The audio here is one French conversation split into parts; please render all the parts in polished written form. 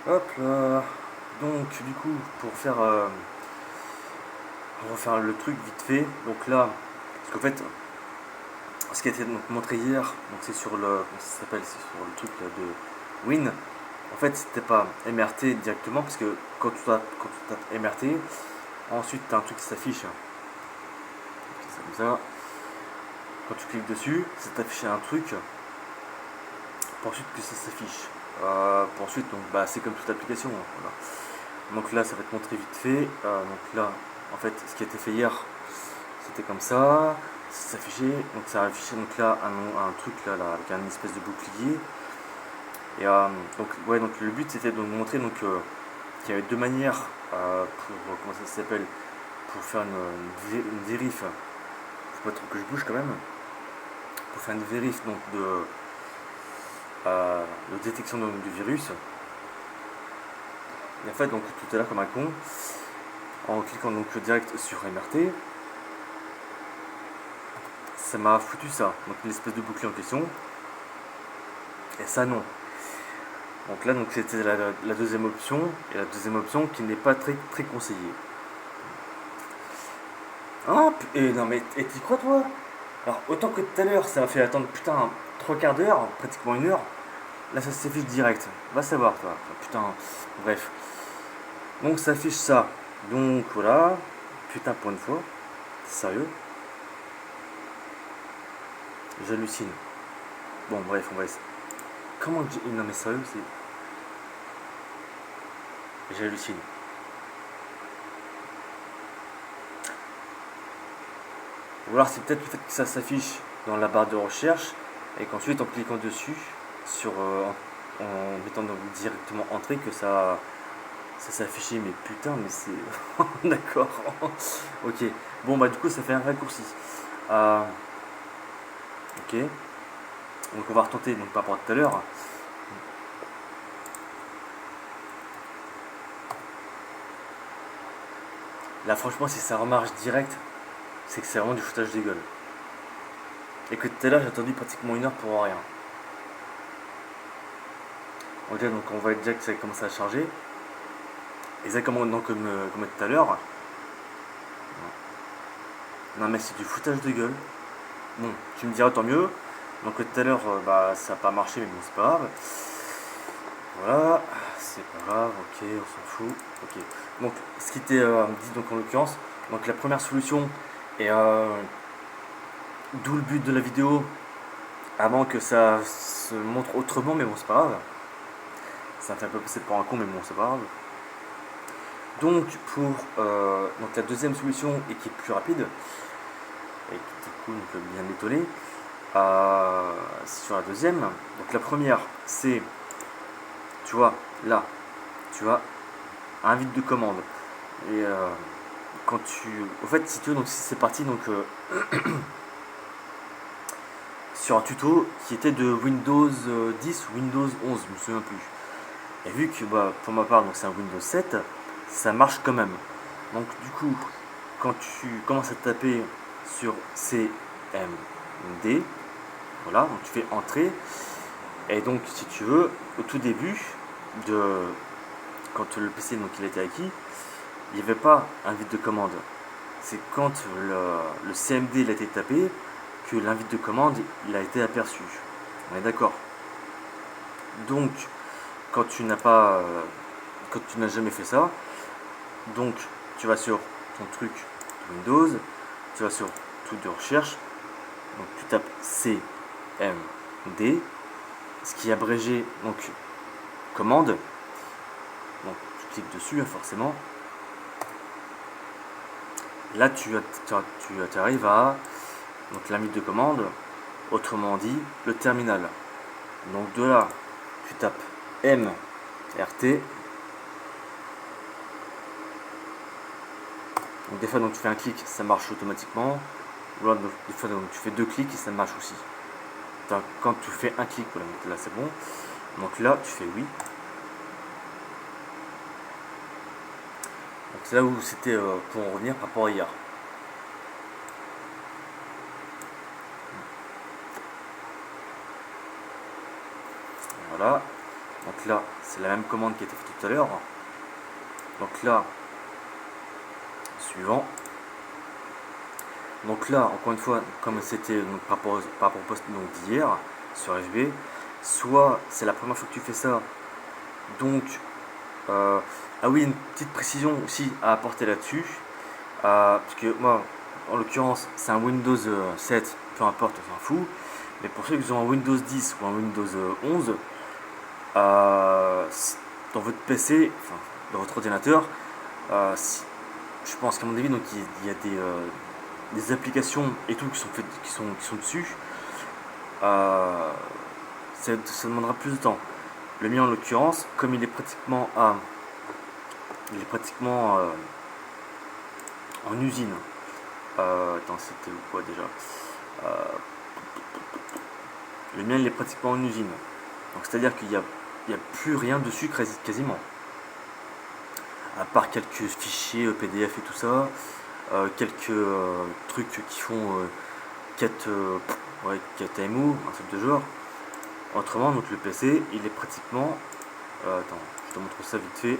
Hop là. Donc du coup, pour faire, on va faire le truc vite fait. Donc là, parce qu'en fait, ce qui a été donc montré hier, donc c'est sur le, comment ça s'appelle, c'est sur le truc là, de Win. En fait, c'était pas MRT directement, parce que quand tu tapes MRT, ensuite tu as un truc qui s'affiche. C'est comme ça. Quand tu cliques dessus, ça t'affiche un truc pour ensuite que ça s'affiche. Pour ensuite, donc, bah, c'est comme toute application, hein, voilà. Donc là, ça va te montrer vite fait. Donc là, en fait, ce qui a été fait hier, c'était comme ça s'affichait. Donc ça a affiché donc là un truc là, avec un espèce de bouclier. Et donc ouais, donc le but c'était de montrer donc qu'il y avait deux manières pour comment ça s'appelle pour faire une vérif. Faut pas trop que je bouge quand même. Pour faire une vérif donc de détection du virus. Et en fait donc tout à l'heure comme un con, en cliquant donc direct sur MRT, ça m'a foutu ça, donc une espèce de bouclier en question. Et ça non. Donc là donc c'était la deuxième option, et la deuxième option qui n'est pas très très conseillée. Ah et non mais et t'y crois toi? Alors autant que tout à l'heure ça m'a fait attendre putain trois quarts d'heure, pratiquement une heure, là ça s'affiche direct. Va savoir toi. Putain, bref. Donc ça affiche ça. Donc voilà. Putain pour une fois. Sérieux? J'hallucine. Bon bref, on va essayer. Comment non mais sérieux c'est. J'hallucine. Ou alors c'est peut-être le fait que ça s'affiche dans la barre de recherche et qu'ensuite en cliquant dessus, en mettant donc directement entrée que ça s'affichait. Mais putain mais c'est. D'accord. Ok. Bon bah du coup ça fait un raccourci. Euh, ok. Donc on va retenter donc par rapport à tout à l'heure. Là franchement si ça remarche direct, c'est que c'est vraiment du foutage de gueule. Et que tout à l'heure j'ai attendu pratiquement une heure pour rien. Ok donc on voit déjà que ça commence à charger. Exactement donc comme tout à l'heure. Non mais c'est du foutage de gueule. Bon, tu me diras tant mieux. Donc tout à l'heure, bah ça n'a pas marché, mais bon c'est pas grave. Voilà, c'est pas grave, ok, on s'en fout. Ok. Donc ce qui était dit donc en l'occurrence, donc la première solution et d'où le but de la vidéo, avant que ça se montre autrement, mais bon c'est pas grave. Ça me fait un peu passer pour un con, mais bon c'est pas grave. Donc pour donc la deuxième solution et qui est plus rapide et qui du coup donc, bien étonné, sur la deuxième. Donc la première, c'est, tu vois, là, tu as un vide de commande. Et quand tu, au fait, si tu veux, donc c'est parti donc sur un tuto qui était de Windows 10 ou Windows 11, je me souviens plus. Et vu que bah, pour ma part, donc c'est un Windows 7, ça marche quand même. Donc du coup, quand tu commences à taper sur CMD, voilà, donc tu fais entrer. Et donc, si tu veux, au tout début, de, quand le PC donc, il a été acquis, il n'y avait pas invite de commande. C'est quand le CMD il a été tapé que l'invite de commande il a été aperçu. On est d'accord. Donc, quand tu n'as pas, quand tu n'as jamais fait ça, donc tu vas sur ton truc Windows, tu vas sur truc de recherche, donc tu tapes CMD, ce qui est abrégé donc commande. Donc tu cliques dessus forcément. Là tu arrives à donc la de commande, autrement dit le terminal. Donc de là tu tapes MRT. Donc des fois donc tu fais un clic, ça marche automatiquement. Ou là des fois donc, tu fais deux clics et ça marche aussi. Donc, quand tu fais un clic, voilà, là c'est bon. Donc là tu fais oui. Donc c'est là où c'était pour en revenir par rapport à hier. Voilà. Donc là, c'est la même commande qui a été faite tout à l'heure. Donc là, suivant. Donc là, encore une fois, comme c'était par rapport au post d'hier sur FB, soit c'est la première fois que tu fais ça, donc ah oui, une petite précision aussi à apporter là-dessus, parce que moi, en l'occurrence, c'est un Windows 7, peu importe, on s'en fout, mais pour ceux qui ont un Windows 10 ou un Windows 11, dans votre PC, enfin, dans votre ordinateur, je pense qu'à mon avis, donc, il y a des applications et tout qui sont dessus. Euh, ça demandera plus de temps. Le mien en l'occurrence, comme il est pratiquement en usine. Attends, c'était quoi déjà? Euh, le mien il est pratiquement en usine. Donc c'est-à-dire qu'il y a plus rien dessus quasiment. À part quelques fichiers PDF et tout ça, quelques trucs qui font 4 ouais, 4MO, un truc de genre. Autrement, donc le PC, il est pratiquement. Attends, je te montre ça vite fait.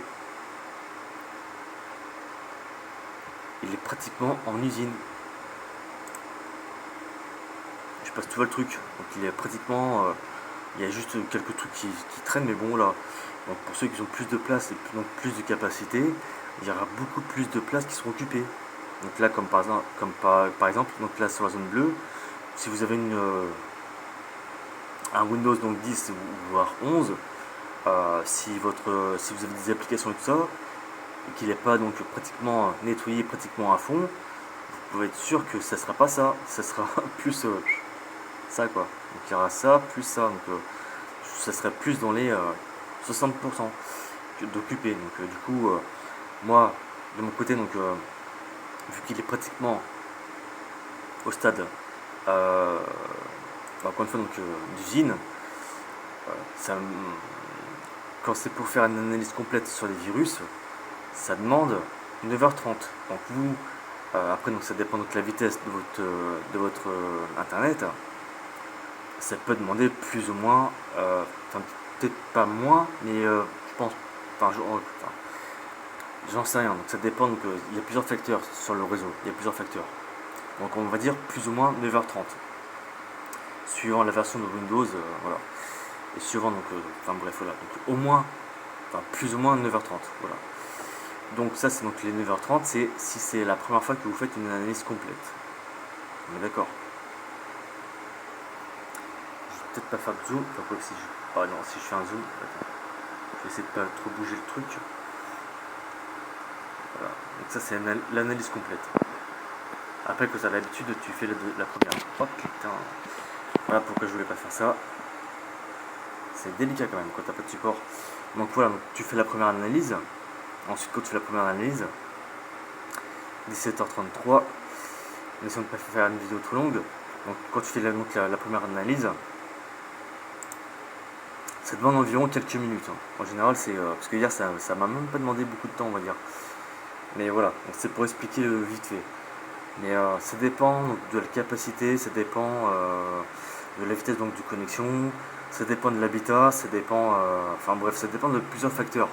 Il est pratiquement en usine. Je passe tout le truc. Donc il est pratiquement. Il y a juste quelques trucs qui traînent, mais bon là. Donc pour ceux qui ont plus de place et donc plus de capacité, il y aura beaucoup plus de places qui seront occupées. Donc là, comme par exemple, donc là sur la zone bleue, si vous avez un Windows donc 10 voire 11, si vous avez des applications et tout ça, et qu'il n'est pas donc pratiquement nettoyé pratiquement à fond, vous pouvez être sûr que ça sera pas ça, ça sera plus ça quoi. Donc il y aura ça plus ça, donc ça serait plus dans les 60% d'occupé. Donc du coup, moi de mon côté, donc vu qu'il est pratiquement au stade, encore une fois donc d'usine, ça, quand c'est pour faire une analyse complète sur les virus, ça demande 9h30. Donc vous, après donc ça dépend de la vitesse de votre internet, ça peut demander plus ou moins, peut-être pas moins, mais je pense, j'en sais rien. Donc ça dépend. Donc il y a plusieurs facteurs sur le réseau. Il y a plusieurs facteurs. Donc on va dire plus ou moins 9h30, suivant la version de Windows, voilà. Et suivant donc, enfin bref voilà. Donc au moins, enfin plus ou moins 9h30, voilà. Donc ça c'est donc les 9h30, c'est si c'est la première fois que vous faites une analyse complète. On est d'accord. Je vais peut-être pas faire de zoom, enfin quoi que si je. Ah non, si je fais un zoom, attends. Je vais essayer de pas trop bouger le truc. Voilà. Donc ça c'est l'analyse complète. Après que tu as l'habitude, tu fais la première. Oh putain. Voilà pourquoi je voulais pas faire ça. C'est délicat quand même quand t'as pas de support. Donc voilà, donc tu fais la première analyse. Ensuite quand tu fais la première analyse, 17h33, n'essayons de ne pas faire une vidéo trop longue. Donc quand tu fais la première analyse, ça demande environ quelques minutes. En général, c'est parce que hier ça m'a même pas demandé beaucoup de temps, on va dire. Mais voilà, donc c'est pour expliquer vite fait. Mais ça dépend donc, de la capacité, ça dépend de la vitesse donc, de connexion, ça dépend de l'habitat, ça dépend. Enfin bref, ça dépend de plusieurs facteurs.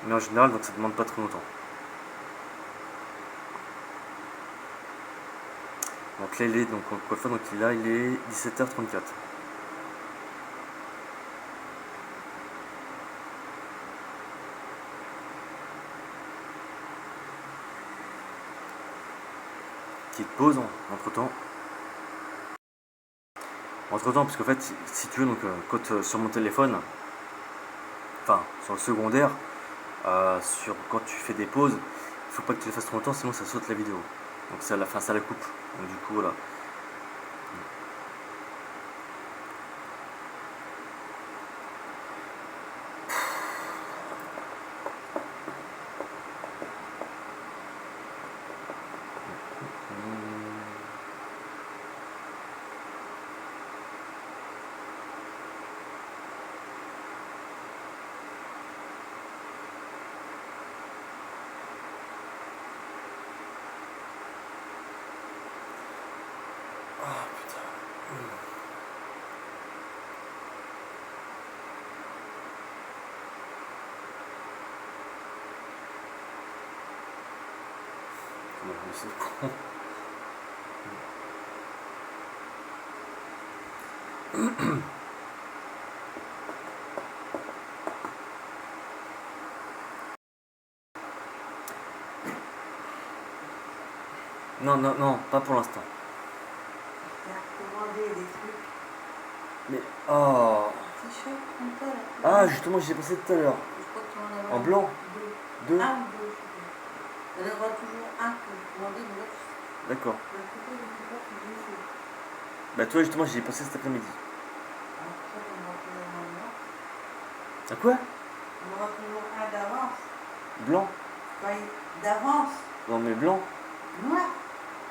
Mais en général, donc ça demande pas trop longtemps. Donc là, il est, donc, encore une fois, donc là, il est 17h34. Petite pause entre temps. Entre temps, parce qu'en fait, si tu veux, donc, sur mon téléphone, enfin, sur le secondaire, quand tu fais des pauses, il faut pas que tu les fasses trop longtemps, sinon ça saute la vidéo. Donc ça, à la fin, ça la coupe. Donc du coup, voilà. mais c'est con. Non, non, non, pas pour l'instant. T'as commandé des trucs. Mais, oh. T-shirt, comme ça, là. Ah, justement, j'y ai pensé tout à l'heure. Je crois que tu en as En blanc. deux. Deux. Un ou deux, je sais pas. Il y en aura toujours un que vous commandez, mais l'autre, D'accord. je sais pas si je sais. Bah, toi, justement, j'y ai pensé cet après-midi. Alors, ça, on aura toujours un blanc. À quoi? On aura toujours un d'avance. Blanc? Enfin, d'avance. Non, mais blanc. Noir.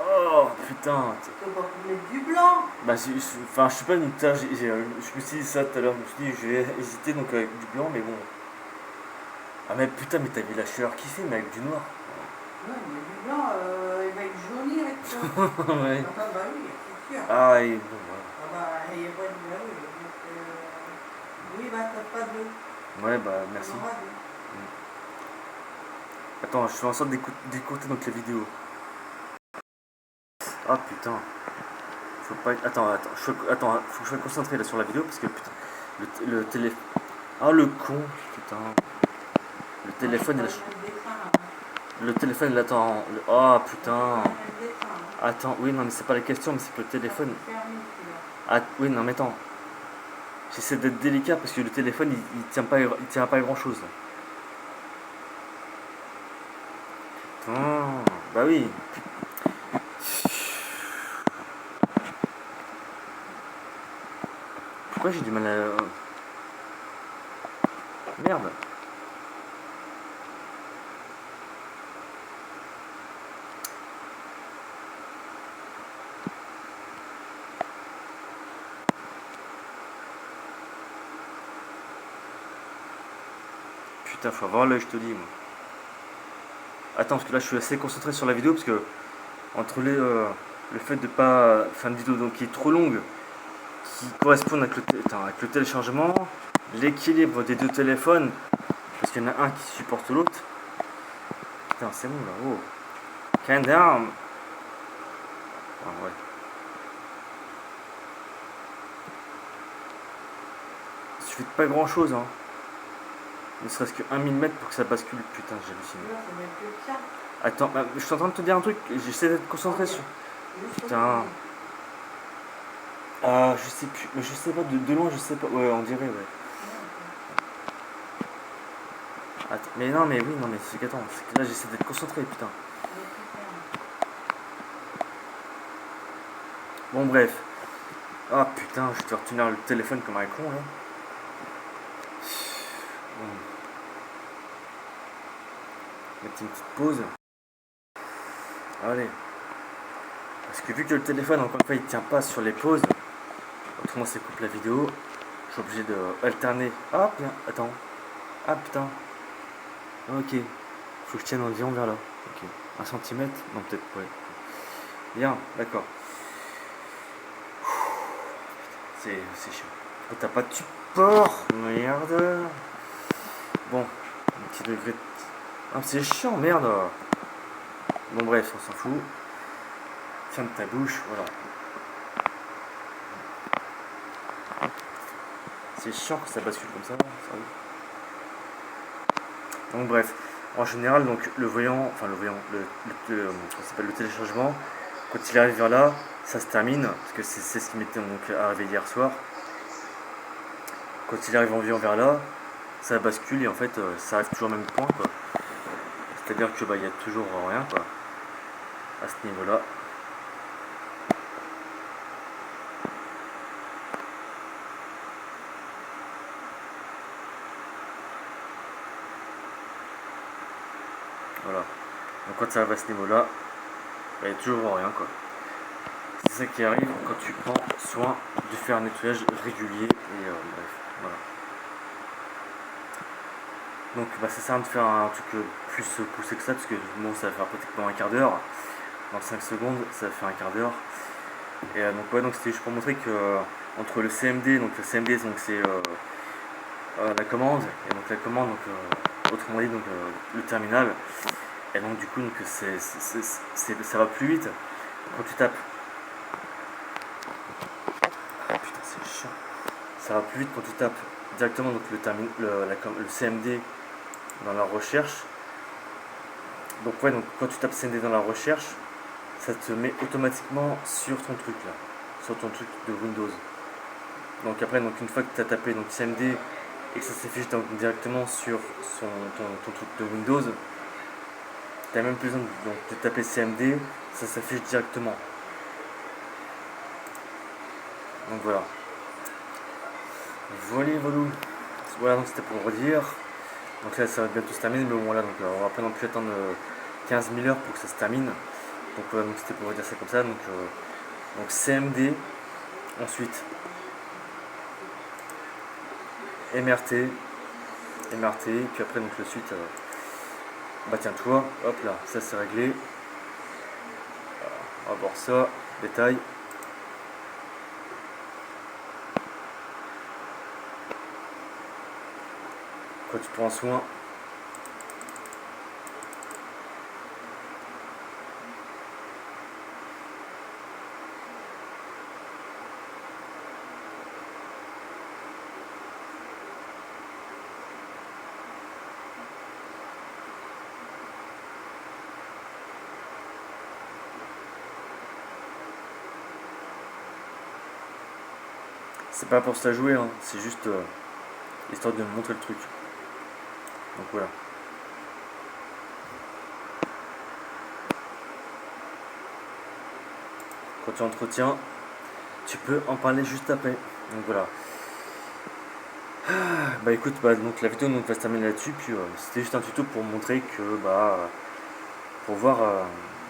Oh, putain. Tu peux pas mettre du blanc. Bah, enfin, je sais pas, putain, je me suis dit ça tout à l'heure. Je me suis dit, je vais hésiter donc avec du blanc, mais bon. Ah, mais putain, mais t'as vu la chaleur qu'il fait, mais avec du noir. Ouais, mais du blanc, il va être jauni avec ça. Ouais. Enfin, bah oui, c'est sûr. Ah, et bon, voilà. Ah bah, il n'y a pas de bah oui. Donc, oui, bah, t'as pas deux. Ouais, bah, merci. On aura deux. Attends, je fais en sorte d'écouter donc la vidéo. Ah, putain. Faut pas. Attends, attends, faut que je sois concentré là sur la vidéo parce que putain. Le téléphone. Ah, le con, putain. Le téléphone, il a. Le téléphone, il attend. Oh, putain. Attends, oui, non, mais c'est pas la question, mais c'est que le téléphone. Ah, oui, non, mais attends. J'essaie d'être délicat parce que le téléphone, il tient pas à grand chose. Putain, bah oui. Pourquoi j'ai du mal à. Merde. Putain, faut avoir l'œil, je te dis, moi. Attends, parce que là, je suis assez concentré sur la vidéo parce que entre le fait de pas faire une vidéo donc, qui est trop longue, qui correspond avec avec le téléchargement, l'équilibre des deux téléphones, parce qu'il y en a un qui supporte l'autre. Putain, c'est bon là, oh. Calm down. Ah, ouais. Il suffit de pas grand chose, hein. Ne serait-ce que 1 mm pour que ça bascule. Putain, j'hallucine. Attends, bah, je suis en train de te dire un truc, j'essaie d'être concentré sur. Putain. Ah, je sais plus, mais je sais pas, de loin, je sais pas. Ouais, on dirait, ouais. Attends, mais non, mais oui, non, mais c'est qu'attends, c'est que là, j'essaie d'être concentré, putain. Bon, bref. Ah, putain, je vais retenir le téléphone comme un con, là. Bon. Mettre une petite pause. Allez. Parce que vu que le téléphone, encore une fois, il tient pas sur les pauses, autrement, ça coupe la vidéo. Je suis obligé de alterner. Ah, bien, attends. Ah, putain. Ok. Faut que je tienne environ vers là. Ok. 1 centimètre. Non, peut-être, ouais. Bien, d'accord. C'est chiant. Oh, t'as pas de support. Merde. Bon. Un petit degré de... Ah, c'est chiant, merde. Bon, bref, on s'en fout. Ferme ta bouche, voilà. C'est chiant que ça bascule comme ça. Donc bref, en général, donc le voyant, enfin ça s'appelle le téléchargement, quand il arrive vers là, ça se termine, parce que c'est ce qui m'était donc arrivé hier soir. Quand il arrive environ vers là, ça bascule et en fait ça arrive toujours au même point, quoi. C'est-à-dire que bah il y a toujours rien, quoi, à ce niveau-là. Voilà. Donc quand ça va à ce niveau-là, il n'y a toujours rien, quoi. C'est ça qui arrive quand tu prends soin de faire un nettoyage régulier et bref, voilà. Donc bah, ça sert à de faire un truc plus poussé que ça parce que bon, ça va faire pratiquement un quart d'heure. Dans 5 secondes, ça va faire un quart d'heure. Et donc ouais, donc c'était juste pour montrer que entre le CMD, donc le CMD donc c'est la commande, et donc la commande, donc autrement dit donc le terminal, Et donc du coup donc, ça va plus vite quand tu tapes. Ah, putain c'est chiant. Ça va plus vite quand tu tapes directement donc, le CMD dans la recherche. Donc ouais, donc quand tu tapes CMD dans la recherche, ça te met automatiquement sur ton truc là, sur ton truc de Windows. Donc après, donc une fois que tu as tapé donc CMD et que ça s'affiche directement sur ton truc de Windows, tu n'as même plus besoin de taper CMD, ça s'affiche directement. Donc voilà. Voilà, donc c'était pour redire. Donc là, ça va bientôt se terminer, mais bon, voilà, donc on va pas non plus attendre 15 000 heures pour que ça se termine. Donc voilà, donc c'était pour redire ça comme ça. Donc CMD, ensuite MRT, puis après, donc le suite, bah tiens, toi, hop là, ça c'est réglé. On va voir ça, détail. Quand tu prends soin. C'est pas pour se la jouer, hein, c'est juste histoire de me montrer le truc. Donc voilà. Quand tu entretiens, tu peux en parler juste après. Donc voilà. Bah écoute, donc la vidéo donc, va se terminer là-dessus. Puis c'était juste un tuto pour montrer que pour voir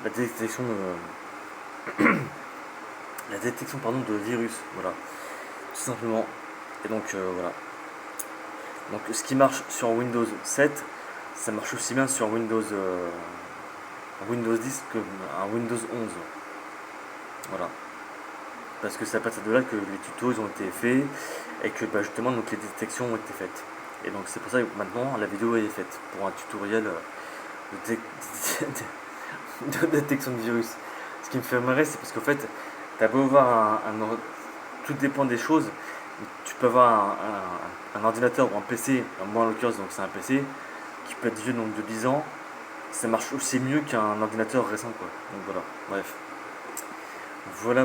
la détection la détection de virus. Voilà, tout simplement. Et donc voilà. Donc ce qui marche sur Windows 7, ça marche aussi bien sur Windows 10 que Windows 11. Voilà. Parce que c'est à partir de là que les tutos ont été faits et que bah, justement donc, les détections ont été faites. Et donc c'est pour ça que maintenant la vidéo est faite pour un tutoriel de détection de virus. Ce qui me fait marrer, c'est parce qu'en fait, t'as beau voir tout dépend des choses. Tu peux avoir un ordinateur ou un PC, moi en l'occurrence donc c'est un PC, qui peut être vieux donc de 10 ans, ça marche aussi mieux qu'un ordinateur récent quoi. Donc voilà, bref. Voilà.